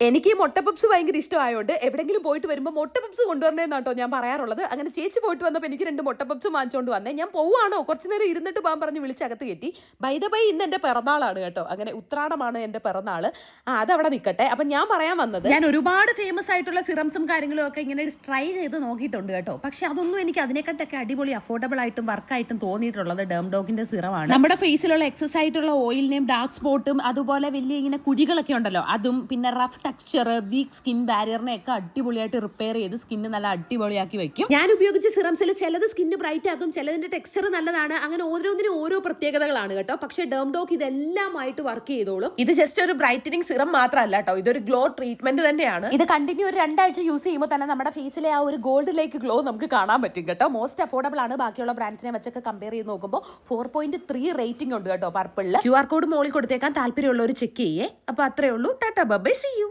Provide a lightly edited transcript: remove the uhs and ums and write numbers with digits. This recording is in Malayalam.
എനിക്ക് ഈ മുട്ട പപ്സ് ഭയങ്കര ഇഷ്ടമായതുകൊണ്ട് എവിടെയെങ്കിലും പോയിട്ട് വരുമ്പോൾ മുട്ട പപ്സ് കൊണ്ടുവരണമെന്നാട്ടോ ഞാൻ പറയാറുള്ളത്. അങ്ങനെ ചേച്ചി പോയിട്ട് വന്നപ്പോൾ എനിക്ക് 2 മുട്ട പപ്സ് വാങ്ങിച്ചുകൊണ്ട് വന്നേ. ഞാൻ പോവാണോ കുറച്ച് നേരം ഇരുന്നിട്ട് പോകാൻ പറഞ്ഞ് വിളിച്ചകത്ത് കയറ്റി. ബൈ ദ ബൈ ഇന്ന് എൻ്റെ പിറന്നാളാണ് കേട്ടോ. അങ്ങനെ ഉത്രാടമാണ് എൻ്റെ പിറന്നാൾ. അതവിടെ നിൽക്കട്ടെ. അപ്പം ഞാൻ പറയാൻ വന്നത്, ഞാൻ ഒരുപാട് ഫേമസ് ആയിട്ടുള്ള സിറംസും കാര്യങ്ങളും ഒക്കെ ഇങ്ങനെ ട്രൈ ചെയ്ത് നോക്കിയിട്ടുണ്ട് കേട്ടോ. പക്ഷെ അതൊന്നും എനിക്ക് അതിനെക്കാട്ടൊക്കെ അടിപൊളി അഫോർഡബിൾ ആയിട്ടും വർക്കായിട്ടും തോന്നിയിട്ടുള്ളത് ഡെർമഡോഗിന്റെ സിറമാണ്. നമ്മുടെ ഫേസിലുള്ള എക്സസ് ആയിട്ടുള്ള ഓയിലിനെയും ഡാർക്ക് സ്പോട്ടും അതുപോലെ വലിയ ഇങ്ങനെ കുഴികളൊക്കെ ഉണ്ടല്ലോ അതും പിന്നെ റഫ് ടെക്സ്ചർ വീക്ക് സ്കിൻ ബാരിയറിനെ ഒക്കെ അടിപൊളിയായിട്ട് റിപ്പയർ ചെയ്ത് സ്കിന്ന് നല്ല അടിപൊളിയാക്കി വെക്കും. ഞാൻ ഉപയോഗിച്ച സിറംസിൽ ചിലത് സ്കിന്ന് ബ്രൈറ്റ് ആക്കും, ചിലതിന്റെ ടെക്സ്ചർ നല്ലതാണ്. അങ്ങനെ ഓരോന്നിനും ഓരോ പ്രത്യേകതകളാണ് കേട്ടോ. പക്ഷേ ഡെർമഡോഗ് ഇതെല്ലാമായിട്ട് വർക്ക് ചെയ്തോളും. ഇത് ജസ്റ്റ് ഒരു ബ്രൈറ്റനിങ് സിറം മാത്രമല്ല കേട്ടോ, ഇതൊരു ഗ്ലോ ട്രീറ്റ്മെന്റ് തന്നെയാണ്. ഇത് കണ്ടിന്യൂ ഒരു 2 ആഴ്ച യൂസ് ചെയ്യുമ്പോൾ തന്നെ നമ്മുടെ ഫേസിലെ ആ ഒരു ഗോൾഡ് ലേക്ക് ഗ്ലോ നമുക്ക് കാണാൻ പറ്റും കേട്ടോ. മോസ്റ്റ് അഫോർഡബിൾ ആണ്. ബാക്കിയുള്ള ബ്രാൻഡ്സിനെ വെച്ചൊക്കെ കമ്പയർ ചെയ്ത് നോക്കുമ്പോൾ 4.3 റേറ്റിംഗ് ഉണ്ട് കേട്ടോ പർപ്പിളിൽ. QR കോഡ് മോളിൽ കൊടുത്തേക്കാൻ താല്പര്യമുള്ളവർ ചെക്ക് ചെയ്യേ. അപ്പോൾ അത്രേ ഉള്ളൂ. Tata bye bye, see U.